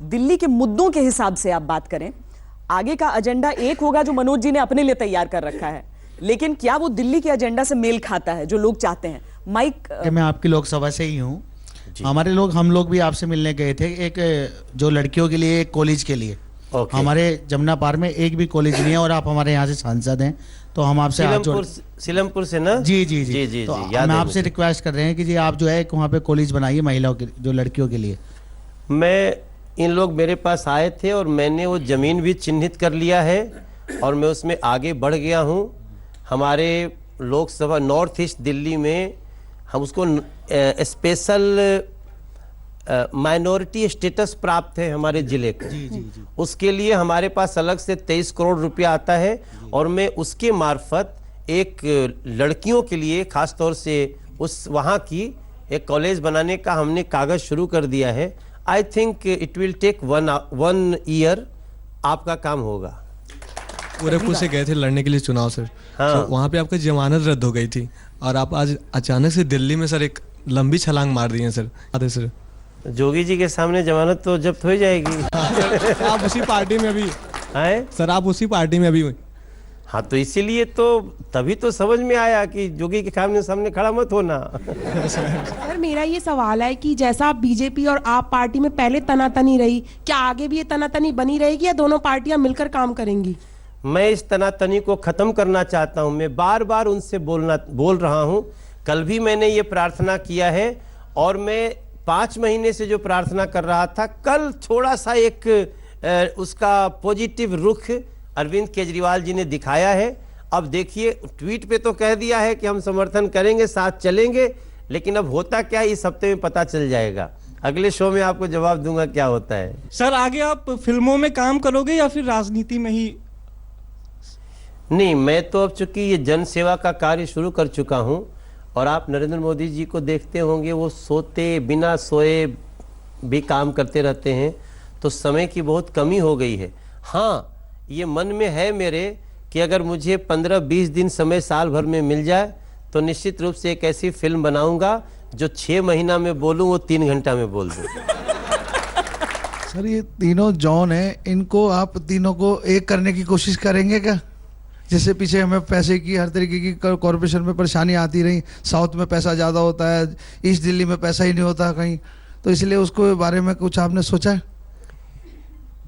दिल्ली के मुद्दों के हिसाब से आप बात करें, आगे का एजेंडा एक होगा जो मनोज जी ने अपने लिए तैयार कर रखा है, लेकिन क्या वो दिल्ली के एजेंडा से मेल खाता है जो लोग चाहते हैं? माइक मैं आपकी लोकसभा से ही हूँ। हम लोग भी आपसे मिलने गए थे, एक जो लड़कियों के लिए एक कॉलेज के लिए। हमारे जमुना पार में एक भी कॉलेज नहीं है और आप हमारे यहाँ से सांसद हैं, तो हम आपसे सीलमपुर से ना। जी जी जी जी, तो मैं आपसे रिक्वेस्ट कर रहे हैं कि जी आप जो है वहाँ पे कॉलेज बनाइए महिलाओं के, जो लड़कियों के लिए। मैं इन लोग मेरे पास आए थे और मैंने वो ज़मीन भी चिन्हित कर लिया है और मैं उसमें आगे बढ़ गया हूँ। हमारे लोकसभा नॉर्थ ईस्ट दिल्ली में हम उसको स्पेशल माइनॉरिटी स्टेटस प्राप्त है हमारे ज़िले को। उसके लिए हमारे पास अलग से 23 करोड़ रुपया आता है और मैं उसके मार्फत एक लड़कियों के लिए ख़ास तौर से उस वहाँ की एक कॉलेज बनाने का हमने कागज़ शुरू कर दिया है। I think it will take one year, आपका काम होगा। गोरखपुर से गए थे लड़ने के लिए चुनाव सर। हाँ। तो वहाँ पे आपकी जमानत रद्द हो गई थी और आप आज अचानक से दिल्ली में सर एक लंबी छलांग मार दी है सर। आते सर जोगी जी के सामने जमानत तो जब्त हो जाएगी। आप उसी पार्टी में अभी हैं सर, आप उसी पार्टी में अभी हुई। हाँ, तो इसीलिए तो तभी तो समझ में आया कि जोगी के सामने खड़ा मत होना। सर मेरा ये सवाल है कि जैसा आप बीजेपी और आप पार्टी में पहले तनातनी रही, क्या आगे भी ये तनातनी बनी रहेगी या दोनों पार्टियां मिलकर काम करेंगी? मैं इस तनातनी को ख़त्म करना चाहता हूँ। मैं बार बार उनसे बोल रहा हूँ। कल भी मैंने ये प्रार्थना किया है और मैं 5 महीने से जो प्रार्थना कर रहा था, कल थोड़ा सा एक उसका पॉजिटिव रुख अरविंद केजरीवाल जी ने दिखाया है। अब देखिए, ट्वीट पे तो कह दिया है कि हम समर्थन करेंगे, साथ चलेंगे, लेकिन अब होता क्या है इस हफ्ते में पता चल जाएगा। अगले शो में आपको जवाब दूंगा क्या होता है। सर आगे आप फिल्मों में काम करोगे या फिर राजनीति में ही? नहीं, मैं तो अब चूंकि ये जन सेवा का कार्य शुरू कर चुका हूँ और आप नरेंद्र मोदी जी को देखते होंगे, वो सोते बिना सोए भी काम करते रहते हैं, तो समय की बहुत कमी हो गई है। हाँ, ये मन में है मेरे कि अगर मुझे 15-20 दिन समय साल भर में मिल जाए तो निश्चित रूप से एक ऐसी फिल्म बनाऊंगा जो 6 महीना में बोलूं वो 3 घंटा में बोल दूं। सर ये तीनों जॉन हैं, इनको आप तीनों को एक करने की कोशिश करेंगे क्या? जैसे पीछे हमें पैसे की हर तरीके की कॉरपोरेशन में परेशानी आती रही, साउथ में पैसा ज़्यादा होता है, ईस्ट दिल्ली में पैसा ही नहीं होता कहीं, तो इसलिए उसको बारे में कुछ आपने सोचा है?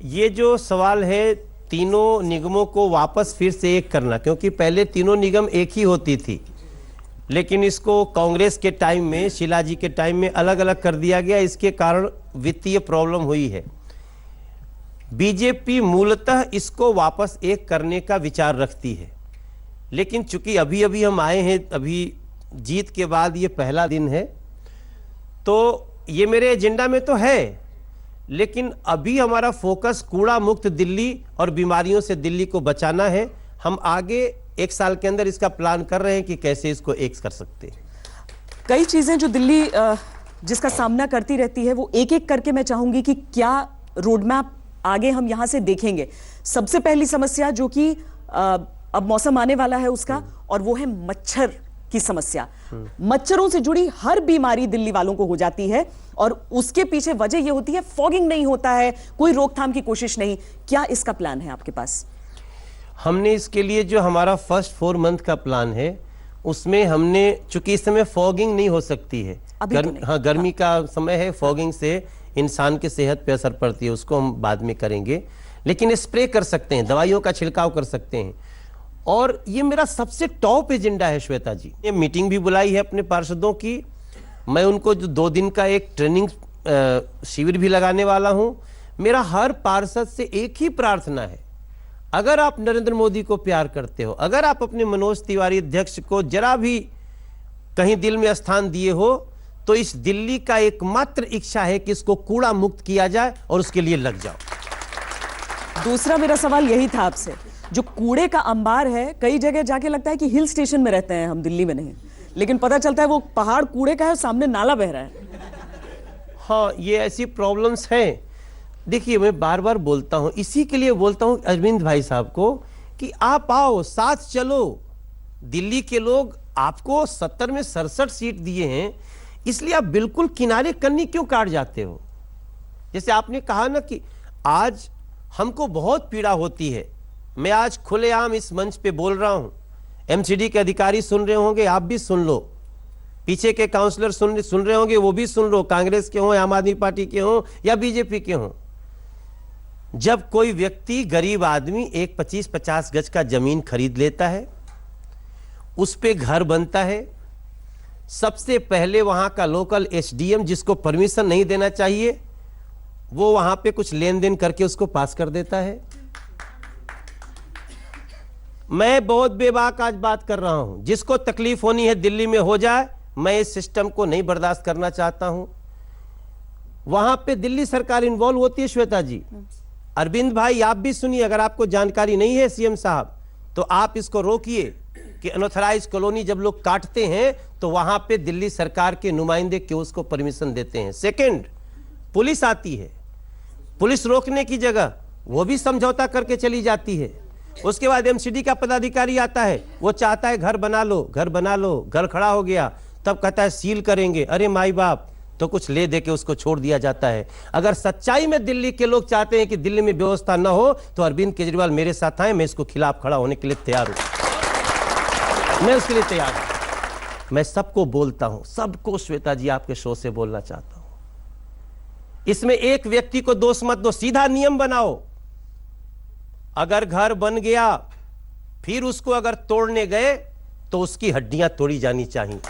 ये जो सवाल है तीनों निगमों को वापस फिर से एक करना, क्योंकि पहले तीनों निगम एक ही होती थी, लेकिन इसको कांग्रेस के टाइम में, शीला जी के टाइम में अलग अलग कर दिया गया। इसके कारण वित्तीय प्रॉब्लम हुई है। बीजेपी मूलतः इसको वापस एक करने का विचार रखती है, लेकिन चूंकि अभी अभी हम आए हैं, अभी जीत के बाद ये पहला दिन है, तो ये मेरे एजेंडा में तो है, लेकिन अभी हमारा फोकस कूड़ा मुक्त दिल्ली और बीमारियों से दिल्ली को बचाना है। हम आगे 1 साल के अंदर इसका प्लान कर रहे हैं कि कैसे इसको एक कर सकते हैं। कई चीजें जो दिल्ली जिसका सामना करती रहती है, वो एक एक करके मैं चाहूंगी कि क्या रोडमैप आगे हम यहां से देखेंगे। सबसे पहली समस्या जो कि अब मौसम आने वाला है उसका, और वो है मच्छर की समस्या। मच्छरों से जुड़ी हर बीमारी दिल्ली वालों को हो जाती है और उसके पीछे वजह यह होती है फॉगिंग नहीं होता है, कोई रोकथाम की कोशिश नहीं। क्या इसका प्लान है आपके पास? हमने इसके लिए जो हमारा फर्स्ट 4 मंथ का प्लान है, उसमें हमने, चूंकि इस समय फॉगिंग नहीं हो सकती है, गर्मी का समय है, फॉगिंग से इंसान की सेहत पे असर पड़ती है, उसको हम बाद में करेंगे, लेकिन स्प्रे कर सकते हैं, दवाइयों का छिड़काव कर सकते हैं। और ये मेरा सबसे टॉप एजेंडा है श्वेता जी। ये मीटिंग भी बुलाई है अपने पार्षदों की, मैं उनको जो 2 दिन का एक ट्रेनिंग शिविर भी लगाने वाला हूं। मेरा हर पार्षद से एक ही प्रार्थना है, अगर आप नरेंद्र मोदी को प्यार करते हो, अगर आप अपने मनोज तिवारी अध्यक्ष को जरा भी कहीं दिल में स्थान दिए हो, तो इस दिल्ली का एकमात्र इच्छा है कि इसको कूड़ा मुक्त किया जाए और उसके लिए लग जाओ। दूसरा मेरा सवाल यही था आपसे, जो कूड़े का अंबार है, कई जगह जाके लगता है कि हिल स्टेशन में रहते हैं हम, दिल्ली में नहीं, लेकिन पता चलता है वो पहाड़ कूड़े का है, सामने नाला बह रहा है। हाँ, ये ऐसी प्रॉब्लम्स हैं। देखिए, मैं बार बार बोलता हूँ, इसी के लिए बोलता हूँ अरविंद भाई साहब को कि आप आओ, साथ चलो। दिल्ली के लोग आपको 70 में 67 सीट दिए हैं, इसलिए आप बिल्कुल किनारे कन्नी क्यों काट जाते हो? जैसे आपने कहा ना कि आज हमको बहुत पीड़ा होती है, मैं आज खुलेआम इस मंच पे बोल रहा हूं, एमसीडी के अधिकारी सुन रहे होंगे, आप भी सुन लो, पीछे के काउंसलर सुन रहे होंगे, वो भी सुन लो, कांग्रेस के हों, आम आदमी पार्टी के हों या बीजेपी के हों। जब कोई व्यक्ति, गरीब आदमी एक 25-50 गज का जमीन खरीद लेता है, उस पे घर बनता है, सबसे पहले वहां का लोकल एसडीएम, जिसको परमिशन नहीं देना चाहिए, वो वहां पे कुछ लेन देन करके उसको पास कर देता है। मैं बहुत बेबाक आज बात कर रहा हूं, जिसको तकलीफ होनी है दिल्ली में हो जाए, मैं इस सिस्टम को नहीं बर्दाश्त करना चाहता हूं। वहां पे दिल्ली सरकार इन्वॉल्व होती है श्वेता जी। अरविंद भाई आप भी सुनिए, अगर आपको जानकारी नहीं है सीएम साहब, तो आप इसको रोकिए कि अनऑथराइज कॉलोनी जब लोग काटते हैं तो वहां पे दिल्ली सरकार के नुमाइंदे क्यों उसको परमिशन देते हैं। सेकंड, पुलिस आती है, पुलिस रोकने की जगह वो भी समझौता करके चली जाती है। उसके बाद एमसीडी का पदाधिकारी आता है, वो चाहता है घर बना लो, घर बना लो, घर खड़ा हो गया, तब कहता है सील करेंगे। अरे माई बाप, तो कुछ ले दे के उसको छोड़ दिया जाता है। अगर सच्चाई में दिल्ली के लोग चाहते हैं कि दिल्ली में व्यवस्था न हो, तो अरविंद केजरीवाल मेरे साथ आए, मैं इसको खिलाफ खड़ा होने के लिए तैयार हूं, मैं उसके लिए तैयार हूं। मैं सबको बोलता हूं, सबको श्वेता जी आपके शो से बोलना चाहता हूं, इसमें एक व्यक्ति को दोष मत दो, सीधा नियम बनाओ। अगर घर बन गया, फिर उसको अगर तोड़ने गए तो उसकी हड्डियां तोड़ी जानी चाहिए।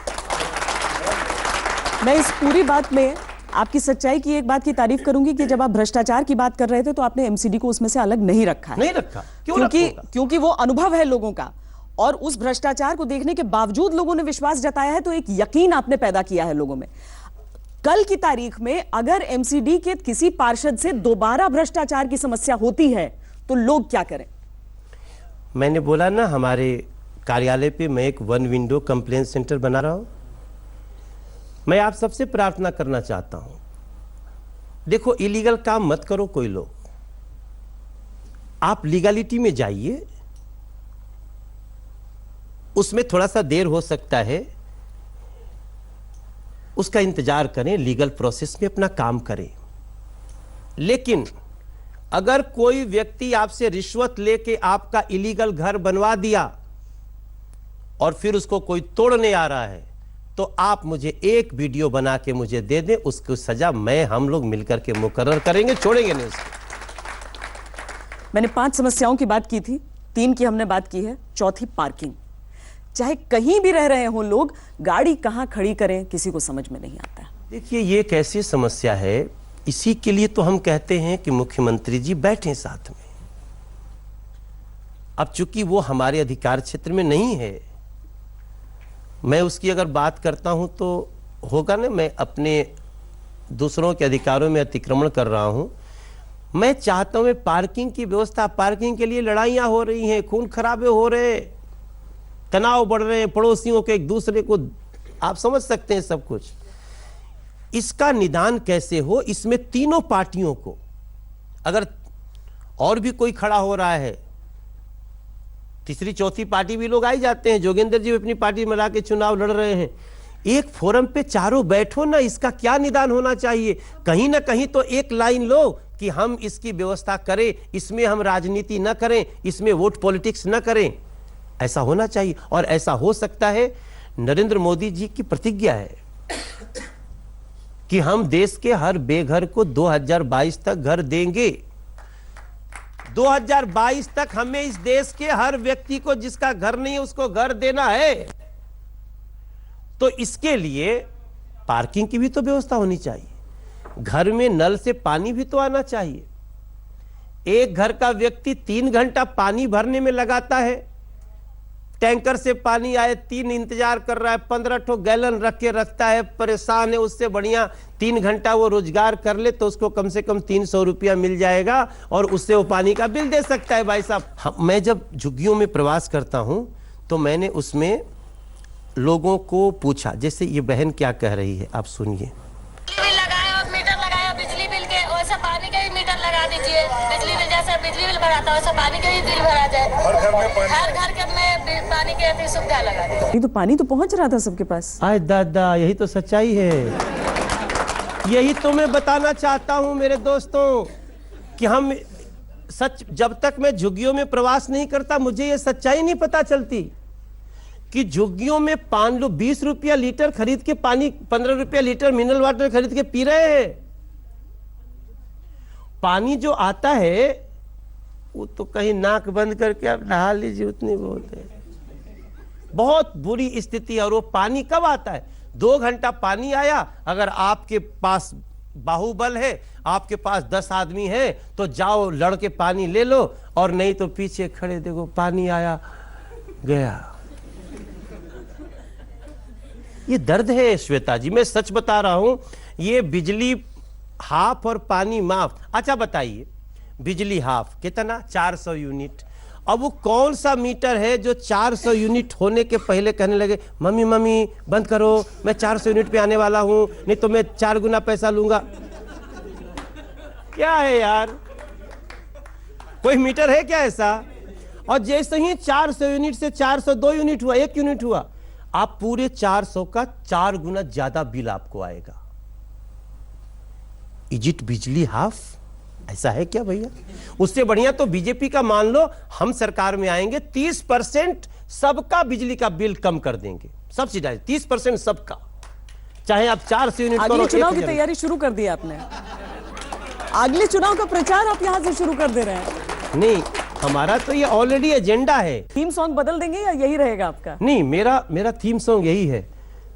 मैं इस पूरी बात में आपकी सच्चाई की एक बात की तारीफ करूंगी कि जब आप भ्रष्टाचार की बात कर रहे थे तो आपने एमसीडी को उसमें से अलग नहीं रखा है। नहीं रखा, क्योंकि वो अनुभव है लोगों का, और उस भ्रष्टाचार को देखने के बावजूद लोगों ने विश्वास जताया है, तो एक यकीन आपने पैदा किया है लोगों में। कल की तारीख में अगर एमसीडी के किसी पार्षद से दोबारा भ्रष्टाचार की समस्या होती है तो लोग क्या करें? मैंने बोला ना, हमारे कार्यालय पे मैं एक 1 विंडो कंप्लेन सेंटर बना रहा हूं। मैं आप सबसे प्रार्थना करना चाहता हूं, देखो इलीगल काम मत करो कोई लोग, आप लीगलिटी में जाइए, उसमें थोड़ा सा देर हो सकता है, उसका इंतजार करें, लीगल प्रोसेस में अपना काम करें। लेकिन अगर कोई व्यक्ति आपसे रिश्वत लेके आपका इलीगल घर बनवा दिया और फिर उसको कोई तोड़ने आ रहा है, तो आप मुझे एक वीडियो बना के मुझे दे दें, उसकी सजा हम लोग मिलकर के मुकर्रर करेंगे, छोड़ेंगे नहीं उसको। मैंने 5 समस्याओं की बात की थी, 3 की हमने बात की है, चौथी पार्किंग। चाहे कहीं भी रह रहे हों लोग, गाड़ी कहां खड़ी करें किसी को समझ में नहीं आता। देखिए ये एक ऐसी समस्या है, इसी के लिए तो हम कहते हैं कि मुख्यमंत्री जी बैठें साथ में। अब चूंकि वो हमारे अधिकार क्षेत्र में नहीं है, मैं उसकी अगर बात करता हूं तो होगा ना, मैं अपने दूसरों के अधिकारों में अतिक्रमण कर रहा हूं। मैं चाहता हूं पार्किंग की व्यवस्था, पार्किंग के लिए लड़ाइयां हो रही हैं, खून खराबे हो रहे हैं, तनाव बढ़ रहे हैं, पड़ोसियों के एक दूसरे को, आप समझ सकते हैं सब कुछ। इसका निदान कैसे हो, इसमें तीनों पार्टियों को, अगर और भी कोई खड़ा हो रहा है, तीसरी चौथी पार्टी भी लोग आई जाते हैं, जोगेंद्र जी अपनी पार्टी मिला के चुनाव लड़ रहे हैं, एक फोरम पे चारों बैठो ना, इसका क्या निदान होना चाहिए। कहीं ना कहीं तो एक लाइन लो कि हम इसकी व्यवस्था करें, इसमें हम राजनीति न करें, इसमें वोट पॉलिटिक्स न करें, ऐसा होना चाहिए। और ऐसा हो सकता है, नरेंद्र मोदी जी की प्रतिज्ञा है कि हम देश के हर बेघर को 2022 तक घर देंगे। 2022 तक हमें इस देश के हर व्यक्ति को जिसका घर नहीं है उसको घर देना है। तो इसके लिए पार्किंग की भी तो व्यवस्था होनी चाहिए, घर में नल से पानी भी तो आना चाहिए। एक घर का व्यक्ति 3 घंटा पानी भरने में लगाता है, टैंकर से पानी आए 3 इंतजार कर रहा है, 15 ठो गैलन रख के रखता है, परेशान है। उससे बढ़िया 3 घंटा वो रोजगार कर ले तो उसको कम से कम 300 रुपया मिल जाएगा और उससे वो पानी का बिल दे सकता है। भाई साहब, मैं जब झुग्गियों में प्रवास करता हूं तो मैंने उसमें लोगों को पूछा, जैसे ये बहन क्या कह रही है, आप सुनिए। मीटर लगाया बिजली बिल के, वैसा पानी का भी मीटर लगा दीजिए। बिजली बिल जैसे बिजली बिल भराता है वैसा पानी का भी बिल भरा जाए। हर घर में पानी की सुविधा लगा दीजिए। तो पानी तो पहुंच रहा था सबके पास। आय दादा, यही तो सच्चाई है। यही तो मैं बताना चाहता हूं मेरे दोस्तों कि हम सच, जब तक मैं झुग्गियों में प्रवास नहीं करता मुझे ये सच्चाई नहीं पता चलती कि झुग्गियों में 20 रुपया लीटर खरीद के पानी, 15 रुपया लीटर मिनरल वाटर खरीद के पी रहे हैं। पानी जो आता है वो तो कहीं नाक बंद करके आप नहा लीजिए, उतनी बहुत है। बहुत बुरी स्थिति है। और वो पानी कब आता है? 2 घंटा पानी आया, अगर आपके पास बाहुबल है, आपके पास 10 आदमी है तो जाओ लड़के पानी ले लो, और नहीं तो पीछे खड़े देखो पानी आया गया। ये दर्द है श्वेता जी, मैं सच बता रहा हूं। ये बिजली हाफ और पानी माफ। अच्छा बताइए, बिजली हाफ कितना? 400 यूनिट। अब वो कौन सा मीटर है जो 400 यूनिट होने के पहले कहने लगे मम्मी मम्मी बंद करो, मैं 400 यूनिट पे आने वाला हूं, नहीं तो मैं 4 गुना पैसा लूंगा। क्या है यार, कोई मीटर है क्या ऐसा? और जैसे ही 400 यूनिट से 402 यूनिट हुआ, 1 यूनिट हुआ, आप पूरे 400 का 4 गुना ज्यादा बिल आपको आएगा। इज इट बिजली हाफ? ऐसा है क्या भैया? उससे बढ़िया तो बीजेपी का मान लो, हम सरकार में आएंगे 30% सबका बिजली का बिल कम कर देंगे, सब्सिडाइज 30% सबका, चाहे आप 400 यूनिट करो। अगले चुनाव की तैयारी शुरू कर दी आपने? अगले चुनाव का प्रचार आप यहां से शुरू कर दे रहे हैं? नहीं, हमारा तो ये ऑलरेडी एजेंडा है। थीम सॉन्ग बदल देंगे या यही रहेगा आपका? नहीं, मेरा थीम सॉन्ग यही है,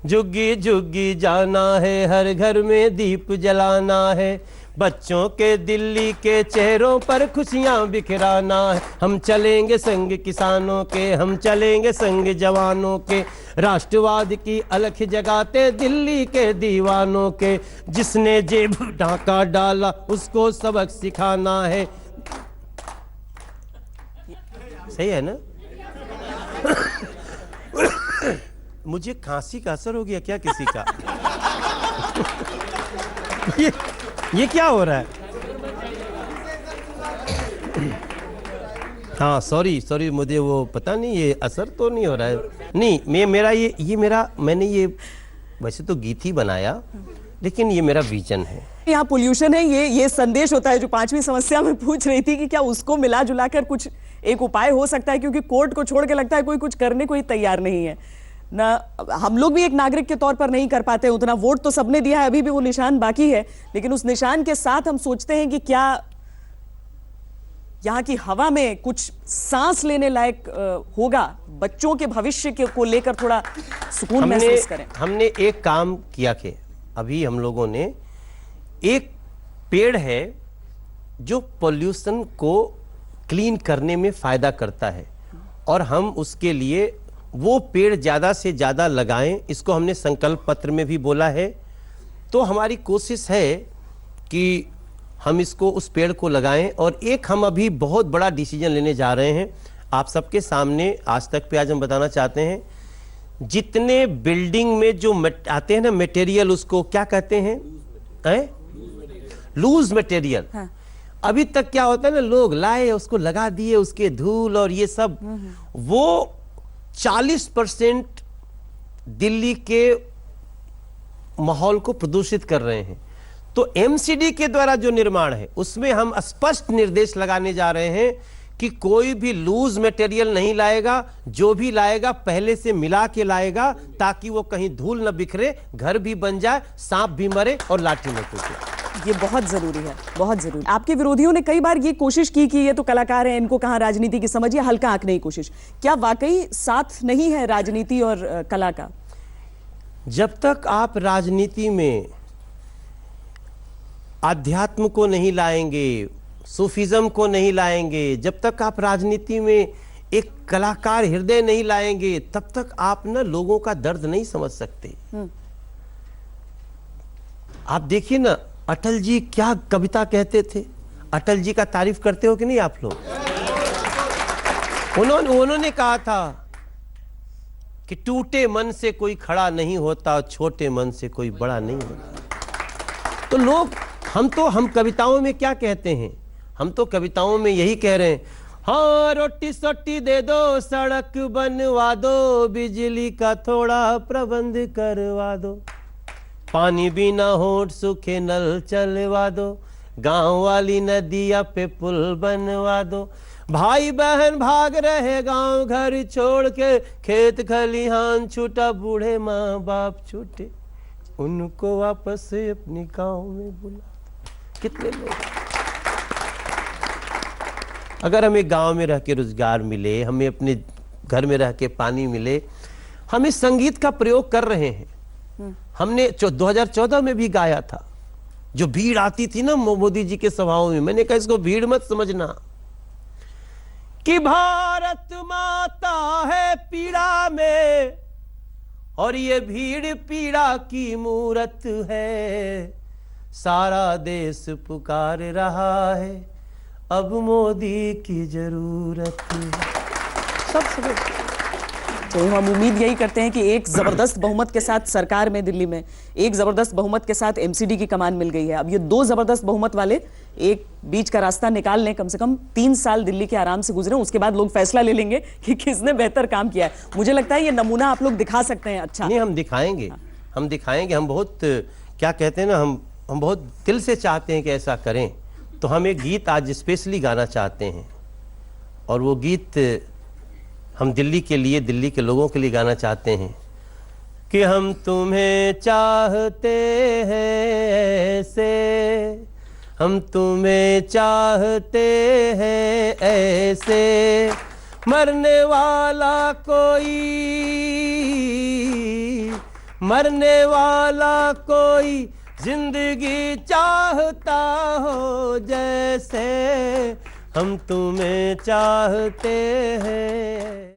जुग्गी जुग्गी जाना है, हर घर में दीप जलाना है, बच्चों के दिल्ली के चेहरों पर खुशियां बिखराना है, हम चलेंगे संग किसानों के, हम चलेंगे संग जवानों के, राष्ट्रवाद की अलख जगाते दिल्ली के दीवानों के, जिसने जेब ढाका डाला उसको सबक सिखाना है। सही है ना? मुझे खांसी का असर हो गया क्या किसी का? ये क्या हो रहा है? हाँ सॉरी मुझे वो पता नहीं, ये असर तो नहीं हो रहा है। नहीं, मैंने ये वैसे तो गीत ही बनाया, लेकिन ये मेरा विजन है। यहाँ पोल्यूशन है, ये संदेश होता है जो 5वीं समस्या में पूछ रही थी कि क्या उसको मिला जुला कर कुछ एक उपाय हो सकता है, क्योंकि कोर्ट को छोड़ के लगता है कोई कुछ करने को ही तैयार नहीं है ना। हम लोग भी एक नागरिक के तौर पर नहीं कर पाते उतना। वोट तो सबने दिया है, अभी भी वो निशान बाकी है, लेकिन उस निशान के साथ हम सोचते हैं कि क्या यहाँ की हवा में कुछ सांस लेने लायक होगा, बच्चों के भविष्य को लेकर थोड़ा सुकून महसूस करें। हमने एक काम किया कि अभी हम लोगों ने एक पेड़ है जो पोल्यूशन को क्लीन करने में फायदा करता है, और हम उसके लिए वो पेड़ ज्यादा से ज्यादा लगाएं, इसको हमने संकल्प पत्र में भी बोला है। तो हमारी कोशिश है कि हम इसको, उस पेड़ को लगाएं। और एक हम अभी बहुत बड़ा डिसीजन लेने जा रहे हैं आप सबके सामने, आज तक पे आज हम बताना चाहते हैं। जितने बिल्डिंग में जो आते हैं ना मटेरियल, उसको क्या कहते हैं? Loose material. हाँ। अभी तक क्या होता है ना, लोग लाए उसको लगा दिए, उसके धूल और ये सब, वो 40% दिल्ली के माहौल को प्रदूषित कर रहे हैं। तो एमसीडी के द्वारा जो निर्माण है उसमें हम स्पष्ट निर्देश लगाने जा रहे हैं कि कोई भी लूज मटेरियल नहीं लाएगा, जो भी लाएगा पहले से मिला के लाएगा, ताकि वो कहीं धूल न बिखरे, घर भी बन जाए, सांप भी मरे और लाठी न टूटे। ये बहुत जरूरी है, बहुत जरूरी। आपके विरोधियों ने कई बार ये कोशिश की कि ये तो कलाकार हैं, इनको कहां राजनीति की समझ, या हल्का आंकने की कोशिश। क्या वाकई साथ नहीं है राजनीति और कला का? जब तक आप राजनीति में आध्यात्म को नहीं लाएंगे, सूफिज्म को नहीं लाएंगे, जब तक आप राजनीति में एक कलाकार हृदय नहीं लाएंगे, तब तक आप ना लोगों का दर्द नहीं समझ सकते। आप देखिए ना, अटल जी क्या कविता कहते थे। अटल जी का तारीफ करते हो कि नहीं आप लोग? उन्होंने कहा था कि टूटे मन से कोई खड़ा नहीं होता, छोटे मन से कोई बड़ा नहीं होता। तो लोग, हम कविताओं में क्या कहते हैं? हम तो कविताओं में यही कह रहे हैं, हाँ रोटी सोटी दे दो, सड़क बनवा दो, बिजली का थोड़ा प्रबंध करवा दो। पानी बिना होठ सूखे नल चलवा दो, गांव वाली नदिया पे पुल बनवा दो। भाई बहन भाग रहे गांव घर छोड़ के, खेत खलिहान छूटा, बूढ़े माँ बाप छूटे, उनको वापस अपनी गांव में बुला। कितने लोग, अगर हमें गांव में रह के रोजगार मिले, हमें अपने घर में रह के पानी मिले, हम इस संगीत का प्रयोग कर रहे हैं। हमने 2014 में भी गाया था। जो भीड़ आती थी ना मोदी जी के सभाओं में, मैंने कहा इसको भीड़ मत समझना, कि भारत माता है पीड़ा में और ये भीड़ पीड़ा की मूरत है, सारा देश पुकार रहा है, अब मोदी की जरूरत है। सब तो हम उम्मीद यही करते हैं कि एक जबरदस्त बहुमत के साथ सरकार में दिल्ली में एक जबरदस्त बहुमत के साथ एमसीडी की कमान मिल गई है। अब ये दो जबरदस्त बहुमत वाले एक बीच का रास्ता निकाल लें, कम से कम 3 साल दिल्ली के आराम से गुजरे, उसके बाद लोग फैसला ले लेंगे कि किसने बेहतर काम किया है। मुझे लगता है ये नमूना आप लोग दिखा सकते हैं। अच्छा नहीं, हम दिखाएंगे, हम दिखाएंगे। हम बहुत, क्या कहते हैं ना, हम बहुत दिल से चाहते हैं कि ऐसा करें। तो हम एक गीत आज स्पेशली गाना चाहते हैं, और वो गीत हम दिल्ली के लिए, दिल्ली के लोगों के लिए गाना चाहते हैं कि हम तुम्हें चाहते हैं ऐसे, हम तुम्हें चाहते हैं ऐसे, मरने वाला कोई, मरने वाला कोई जिंदगी चाहता हो जैसे, हम तुम्हें चाहते हैं।